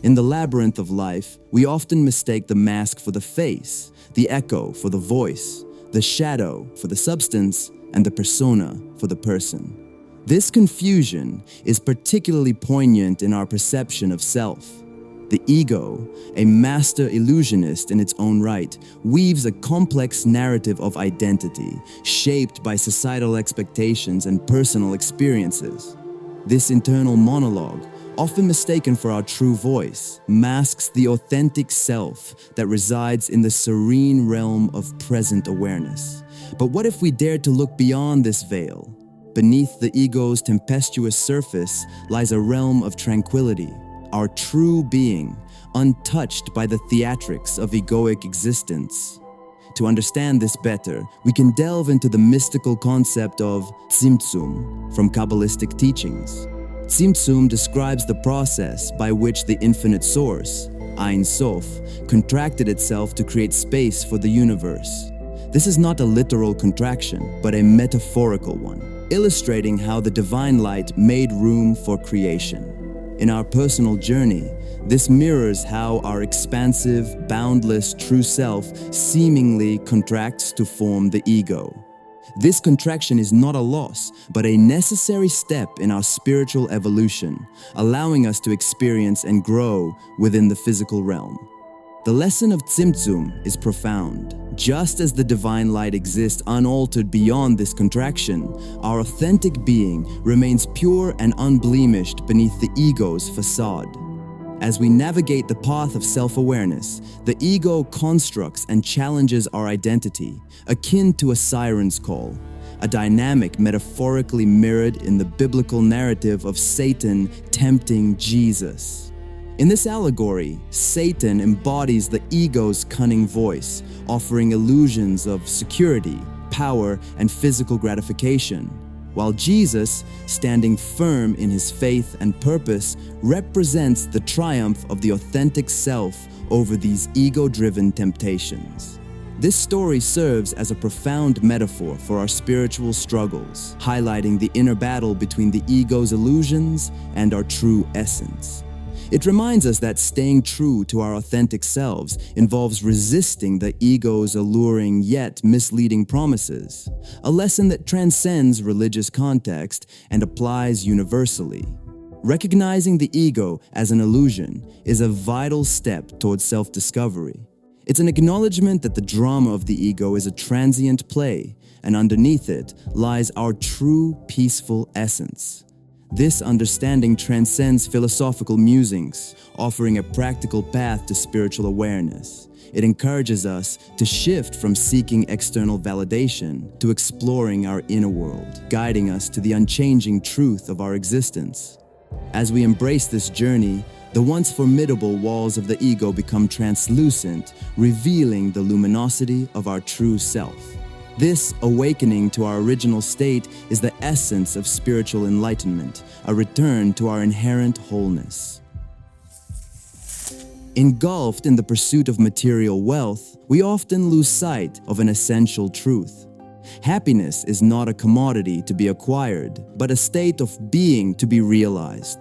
In the labyrinth of life, we often mistake the mask for the face, the echo for the voice, the shadow for the substance, and the persona for the person. This confusion is particularly poignant in our perception of self. The ego, a master illusionist in its own right, weaves a complex narrative of identity shaped by societal expectations and personal experiences. This internal monologue, often mistaken for our true voice, masks the authentic self that resides in the serene realm of present awareness. But what if we dared to look beyond this veil? Beneath the ego's tempestuous surface lies a realm of tranquility, our true being, untouched by the theatrics of egoic existence. To understand this better, we can delve into the mystical concept of Tzimtzum from Kabbalistic teachings. Tzimtzum describes the process by which the infinite source, Ein Sof, contracted itself to create space for the universe. This is not a literal contraction, but a metaphorical one, illustrating how the divine light made room for creation. In our personal journey, this mirrors how our expansive, boundless true self seemingly contracts to form the ego. This contraction is not a loss, but a necessary step in our spiritual evolution, allowing us to experience and grow within the physical realm. The lesson of Tzimtzum is profound. Just as the divine light exists unaltered beyond this contraction, our authentic being remains pure and unblemished beneath the ego's facade. As we navigate the path of self-awareness, the ego constructs and challenges our identity, akin to a siren's call, a dynamic metaphorically mirrored in the biblical narrative of Satan tempting Jesus. In this allegory, Satan embodies the ego's cunning voice, offering illusions of security, power, and physical gratification, while Jesus, standing firm in his faith and purpose, represents the triumph of the authentic self over these ego-driven temptations. This story serves as a profound metaphor for our spiritual struggles, highlighting the inner battle between the ego's illusions and our true essence. It reminds us that staying true to our authentic selves involves resisting the ego's alluring yet misleading promises, a lesson that transcends religious context and applies universally. Recognizing the ego as an illusion is a vital step towards self-discovery. It's an acknowledgement that the drama of the ego is a transient play, and underneath it lies our true peaceful essence. This understanding transcends philosophical musings, offering a practical path to spiritual awareness. It encourages us to shift from seeking external validation to exploring our inner world, guiding us to the unchanging truth of our existence. As we embrace this journey, the once formidable walls of the ego become translucent, revealing the luminosity of our true self. This awakening to our original state is the essence of spiritual enlightenment, a return to our inherent wholeness. Engulfed in the pursuit of material wealth, we often lose sight of an essential truth. Happiness is not a commodity to be acquired, but a state of being to be realized.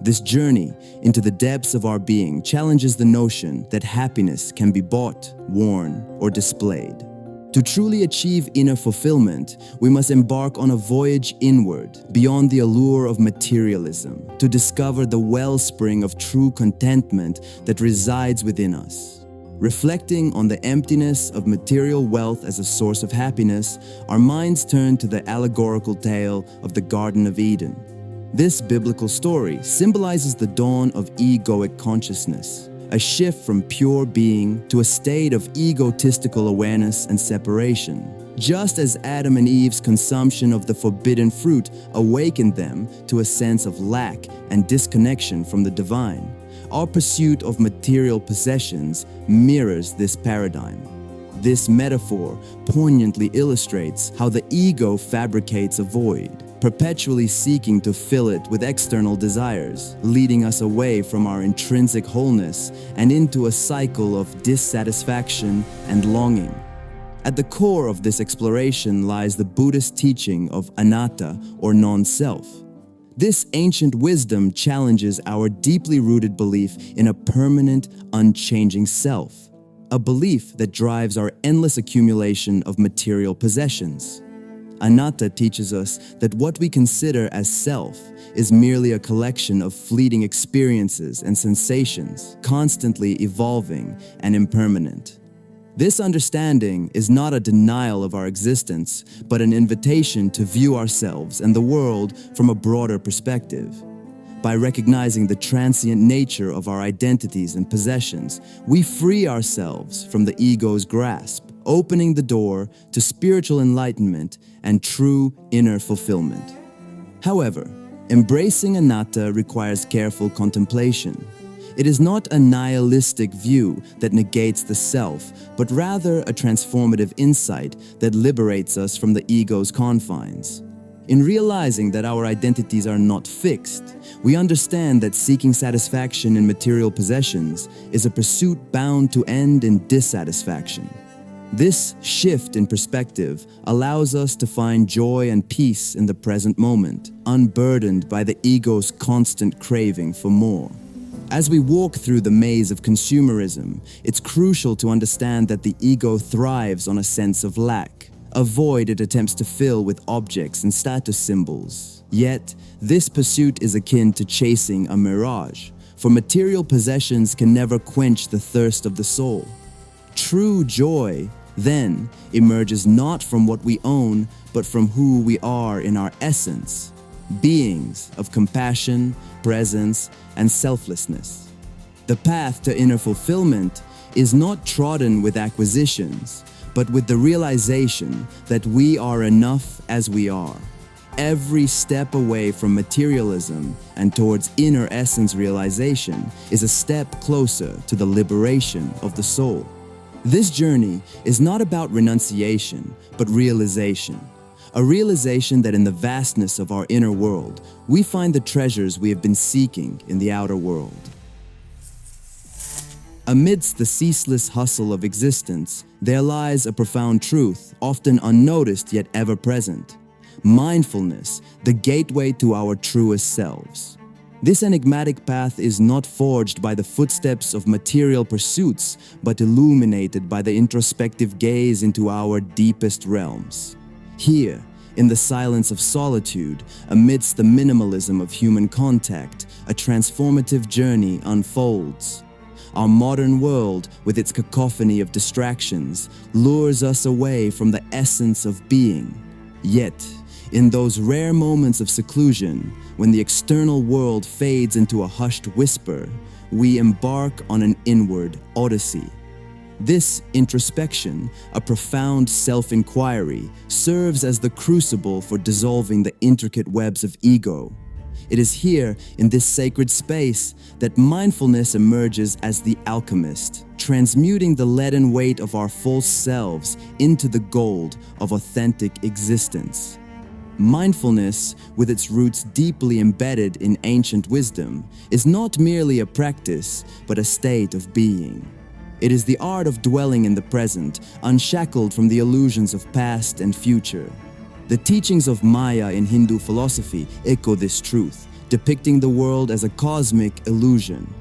This journey into the depths of our being challenges the notion that happiness can be bought, worn, or displayed. To truly achieve inner fulfillment, we must embark on a voyage inward, beyond the allure of materialism, to discover the wellspring of true contentment that resides within us. Reflecting on the emptiness of material wealth as a source of happiness, our minds turn to the allegorical tale of the Garden of Eden. This biblical story symbolizes the dawn of egoic consciousness, a shift from pure being to a state of egotistical awareness and separation. Just as Adam and Eve's consumption of the forbidden fruit awakened them to a sense of lack and disconnection from the divine, our pursuit of material possessions mirrors this paradigm. This metaphor poignantly illustrates how the ego fabricates a void, perpetually seeking to fill it with external desires, leading us away from our intrinsic wholeness and into a cycle of dissatisfaction and longing. At the core of this exploration lies the Buddhist teaching of Anatta, or non-self. This ancient wisdom challenges our deeply rooted belief in a permanent, unchanging self, a belief that drives our endless accumulation of material possessions. Anatta teaches us that what we consider as self is merely a collection of fleeting experiences and sensations, constantly evolving and impermanent. This understanding is not a denial of our existence, but an invitation to view ourselves and the world from a broader perspective. By recognizing the transient nature of our identities and possessions, we free ourselves from the ego's grasp, opening the door to spiritual enlightenment and true inner fulfillment. However, embracing anatta requires careful contemplation. It is not a nihilistic view that negates the self, but rather a transformative insight that liberates us from the ego's confines. In realizing that our identities are not fixed, we understand that seeking satisfaction in material possessions is a pursuit bound to end in dissatisfaction. This shift in perspective allows us to find joy and peace in the present moment, unburdened by the ego's constant craving for more. As we walk through the maze of consumerism, it's crucial to understand that the ego thrives on a sense of lack, a void it attempts to fill with objects and status symbols. Yet, this pursuit is akin to chasing a mirage, for material possessions can never quench the thirst of the soul. True joy, then, emerges not from what we own, but from who we are in our essence, beings of compassion, presence, and selflessness. The path to inner fulfillment is not trodden with acquisitions, but with the realization that we are enough as we are. Every step away from materialism and towards inner essence realization is a step closer to the liberation of the soul. This journey is not about renunciation, but realization. A realization that in the vastness of our inner world, we find the treasures we have been seeking in the outer world. Amidst the ceaseless hustle of existence, there lies a profound truth, often unnoticed yet ever present. Mindfulness, the gateway to our truest selves. This enigmatic path is not forged by the footsteps of material pursuits, but illuminated by the introspective gaze into our deepest realms. Here, in the silence of solitude, amidst the minimalism of human contact, a transformative journey unfolds. Our modern world, with its cacophony of distractions, lures us away from the essence of being. Yet, in those rare moments of seclusion, when the external world fades into a hushed whisper, we embark on an inward odyssey. This introspection, a profound self-inquiry, serves as the crucible for dissolving the intricate webs of ego. It is here, in this sacred space, that mindfulness emerges as the alchemist, transmuting the leaden weight of our false selves into the gold of authentic existence. Mindfulness, with its roots deeply embedded in ancient wisdom, is not merely a practice, but a state of being. It is the art of dwelling in the present, unshackled from the illusions of past and future. The teachings of Maya in Hindu philosophy echo this truth, depicting the world as a cosmic illusion.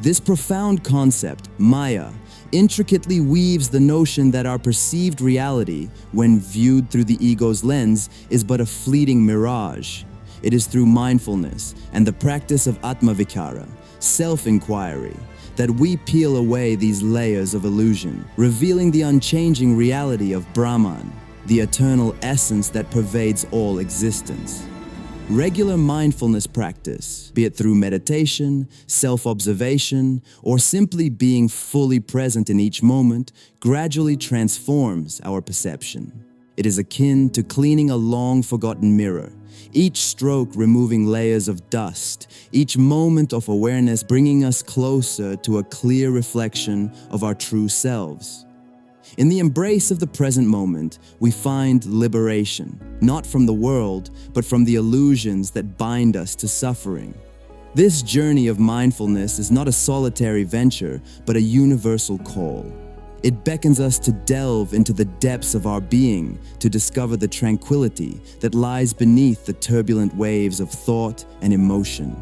This profound concept, Maya, intricately weaves the notion that our perceived reality, when viewed through the ego's lens, is but a fleeting mirage. It is through mindfulness and the practice of atmavikara, self-inquiry, that we peel away these layers of illusion, revealing the unchanging reality of Brahman, the eternal essence that pervades all existence. Regular mindfulness practice, be it through meditation, self-observation, or simply being fully present in each moment, gradually transforms our perception. It is akin to cleaning a long-forgotten mirror, each stroke removing layers of dust, each moment of awareness bringing us closer to a clear reflection of our true selves. In the embrace of the present moment, we find liberation, not from the world, but from the illusions that bind us to suffering. This journey of mindfulness is not a solitary venture, but a universal call. It beckons us to delve into the depths of our being to discover the tranquility that lies beneath the turbulent waves of thought and emotion.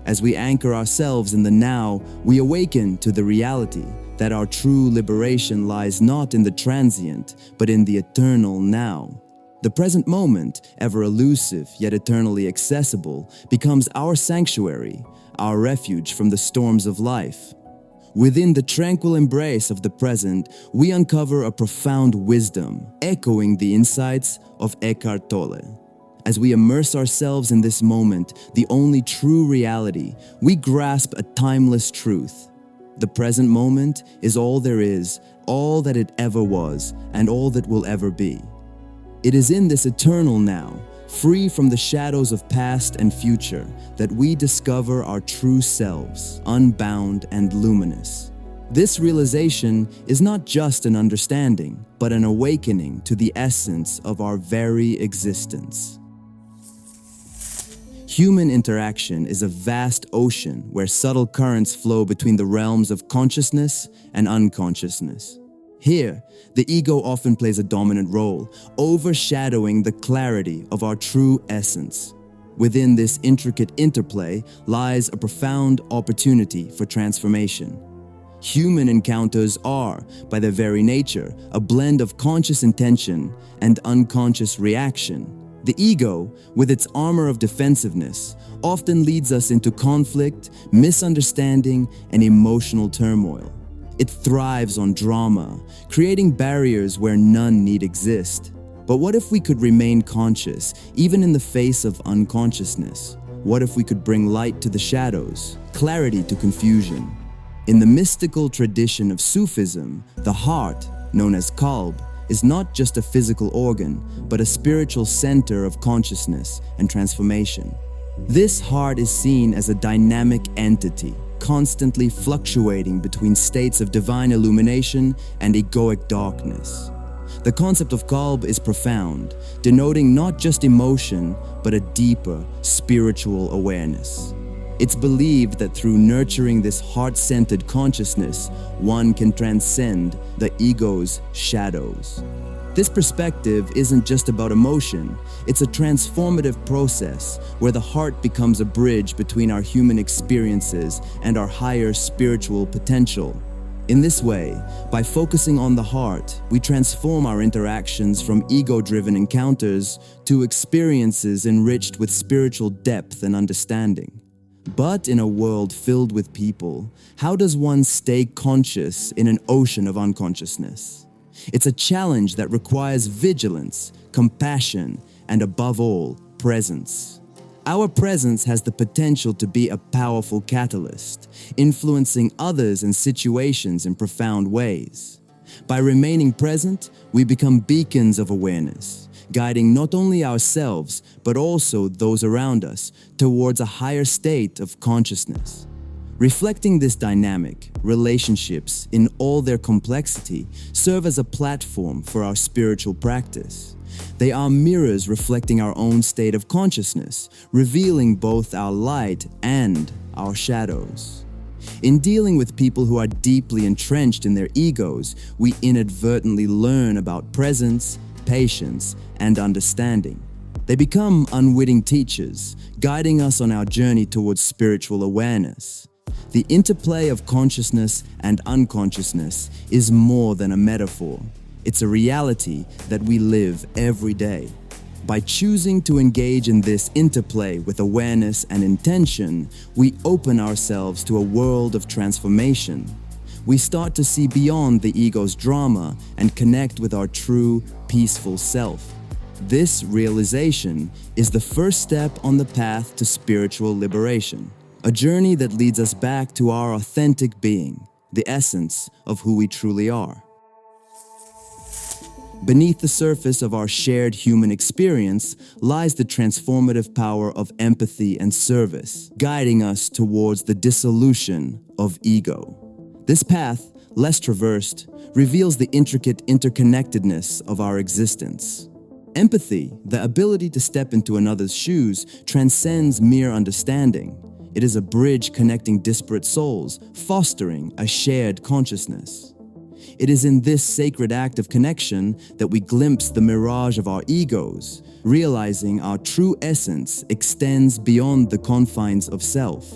As we anchor ourselves in the now, we awaken to the reality that our true liberation lies not in the transient, but in the eternal now. The present moment, ever elusive yet eternally accessible, becomes our sanctuary, our refuge from the storms of life. Within the tranquil embrace of the present, we uncover a profound wisdom, echoing the insights of Eckhart Tolle. As we immerse ourselves in this moment, the only true reality, we grasp a timeless truth. The present moment is all there is, all that it ever was, and all that will ever be. It is in this eternal now, free from the shadows of past and future, that we discover our true selves, unbound and luminous. This realization is not just an understanding, but an awakening to the essence of our very existence. Human interaction is a vast ocean where subtle currents flow between the realms of consciousness and unconsciousness. Here, the ego often plays a dominant role, overshadowing the clarity of our true essence. Within this intricate interplay lies a profound opportunity for transformation. Human encounters are, by their very nature, a blend of conscious intention and unconscious reaction. The ego, with its armor of defensiveness, often leads us into conflict, misunderstanding, and emotional turmoil. It thrives on drama, creating barriers where none need exist. But what if we could remain conscious, even in the face of unconsciousness? What if we could bring light to the shadows, clarity to confusion? In the mystical tradition of Sufism, the heart, known as Qalb, is not just a physical organ, but a spiritual center of consciousness and transformation. This heart is seen as a dynamic entity, constantly fluctuating between states of divine illumination and egoic darkness. The concept of Qalb is profound, denoting not just emotion, but a deeper spiritual awareness. It's believed that through nurturing this heart-centered consciousness, one can transcend the ego's shadows. This perspective isn't just about emotion, it's a transformative process where the heart becomes a bridge between our human experiences and our higher spiritual potential. In this way, by focusing on the heart, we transform our interactions from ego-driven encounters to experiences enriched with spiritual depth and understanding. But in a world filled with people, how does one stay conscious in an ocean of unconsciousness? It's a challenge that requires vigilance, compassion, and above all, presence. Our presence has the potential to be a powerful catalyst, influencing others and situations in profound ways. By remaining present, we become beacons of awareness, guiding not only ourselves, but also those around us towards a higher state of consciousness. Reflecting this dynamic, relationships in all their complexity serve as a platform for our spiritual practice. They are mirrors reflecting our own state of consciousness, revealing both our light and our shadows. In dealing with people who are deeply entrenched in their egos, we inadvertently learn about presence, patience, and understanding. They become unwitting teachers, guiding us on our journey towards spiritual awareness. The interplay of consciousness and unconsciousness is more than a metaphor. It's a reality that we live every day. By choosing to engage in this interplay with awareness and intention, we open ourselves to a world of transformation. We start to see beyond the ego's drama and connect with our true, peaceful self. This realization is the first step on the path to spiritual liberation, a journey that leads us back to our authentic being, the essence of who we truly are. Beneath the surface of our shared human experience lies the transformative power of empathy and service, guiding us towards the dissolution of ego. This path, less traversed, reveals the intricate interconnectedness of our existence. Empathy, the ability to step into another's shoes, transcends mere understanding. It is a bridge connecting disparate souls, fostering a shared consciousness. It is in this sacred act of connection that we glimpse the mirage of our egos, realizing our true essence extends beyond the confines of self.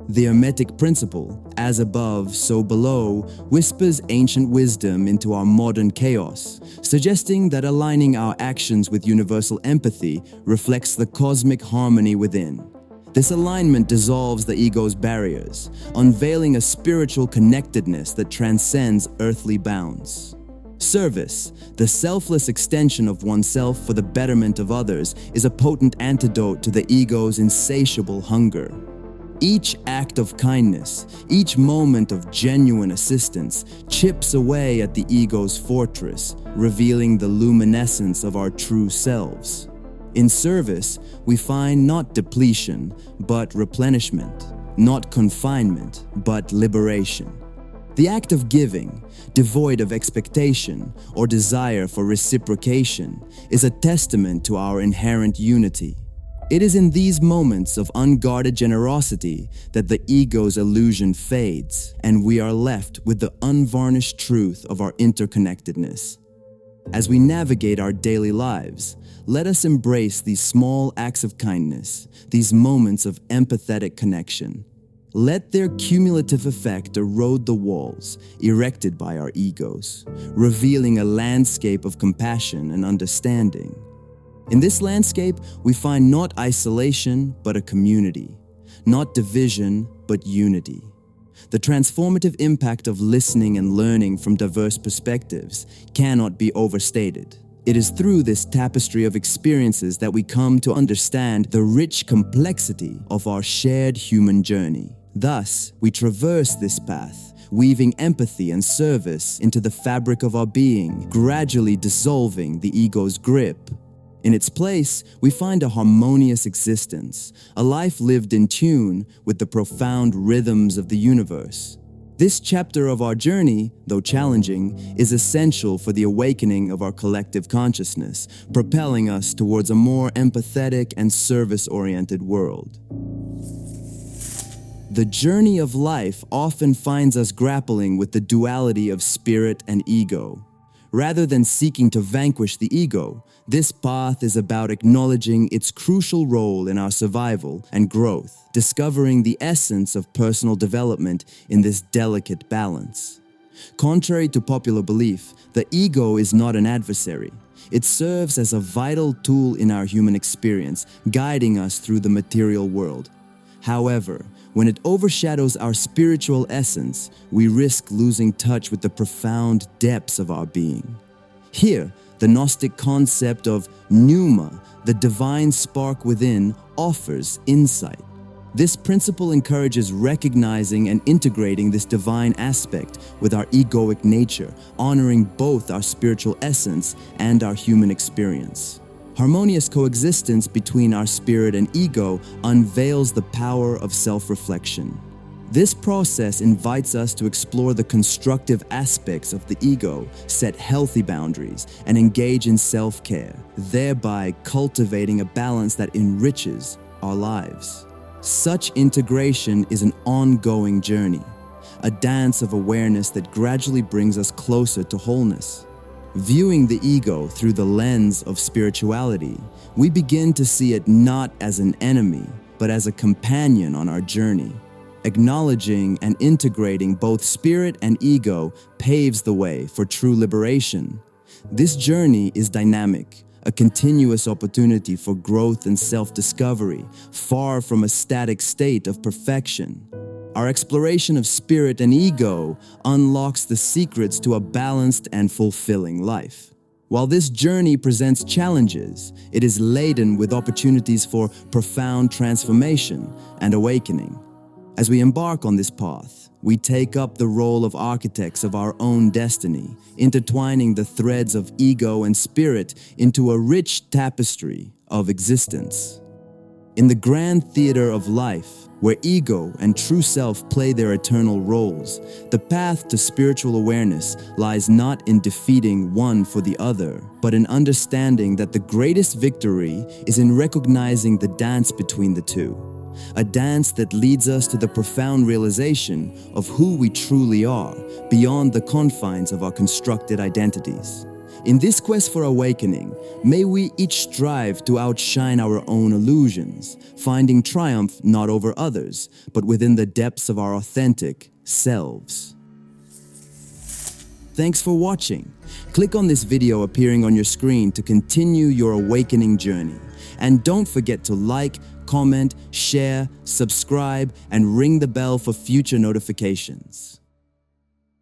The Hermetic principle, as above, so below, whispers ancient wisdom into our modern chaos, suggesting that aligning our actions with universal empathy reflects the cosmic harmony within. This alignment dissolves the ego's barriers, unveiling a spiritual connectedness that transcends earthly bounds. Service, the selfless extension of oneself for the betterment of others, is a potent antidote to the ego's insatiable hunger. Each act of kindness, each moment of genuine assistance, chips away at the ego's fortress, revealing the luminescence of our true selves. In service, we find not depletion, but replenishment, not confinement, but liberation. The act of giving, devoid of expectation or desire for reciprocation, is a testament to our inherent unity. It is in these moments of unguarded generosity that the ego's illusion fades, and we are left with the unvarnished truth of our interconnectedness. As we navigate our daily lives, let us embrace these small acts of kindness, these moments of empathetic connection. Let their cumulative effect erode the walls erected by our egos, revealing a landscape of compassion and understanding. In this landscape, we find not isolation, but a community, not division, but unity. The transformative impact of listening and learning from diverse perspectives cannot be overstated. It is through this tapestry of experiences that we come to understand the rich complexity of our shared human journey. Thus, we traverse this path, weaving empathy and service into the fabric of our being, gradually dissolving the ego's grip. In its place, we find a harmonious existence, a life lived in tune with the profound rhythms of the universe. This chapter of our journey, though challenging, is essential for the awakening of our collective consciousness, propelling us towards a more empathetic and service-oriented world. The journey of life often finds us grappling with the duality of spirit and ego. Rather than seeking to vanquish the ego, this path is about acknowledging its crucial role in our survival and growth, discovering the essence of personal development in this delicate balance. Contrary to popular belief, the ego is not an adversary. It serves as a vital tool in our human experience, guiding us through the material world. However, when it overshadows our spiritual essence, we risk losing touch with the profound depths of our being. Here, the Gnostic concept of Pneuma, the divine spark within, offers insight. This principle encourages recognizing and integrating this divine aspect with our egoic nature, honoring both our spiritual essence and our human experience. Harmonious coexistence between our spirit and ego unveils the power of self-reflection. This process invites us to explore the constructive aspects of the ego, set healthy boundaries, and engage in self-care, thereby cultivating a balance that enriches our lives. Such integration is an ongoing journey, a dance of awareness that gradually brings us closer to wholeness. Viewing the ego through the lens of spirituality, we begin to see it not as an enemy, but as a companion on our journey. Acknowledging and integrating both spirit and ego paves the way for true liberation. This journey is dynamic, a continuous opportunity for growth and self-discovery, far from a static state of perfection. Our exploration of spirit and ego unlocks the secrets to a balanced and fulfilling life. While this journey presents challenges, it is laden with opportunities for profound transformation and awakening. As we embark on this path, we take up the role of architects of our own destiny, intertwining the threads of ego and spirit into a rich tapestry of existence. In the grand theater of life, where ego and true self play their eternal roles, the path to spiritual awareness lies not in defeating one for the other, but in understanding that the greatest victory is in recognizing the dance between the two. a dance that leads us to the profound realization of who we truly are, beyond the confines of our constructed identities. In this quest for awakening, may we each strive to outshine our own illusions, finding triumph not over others, but within the depths of our authentic selves. Thanks for watching. Click on this video appearing on your screen to continue your awakening journey. And don't forget to like, comment, share, subscribe, and ring the bell for future notifications.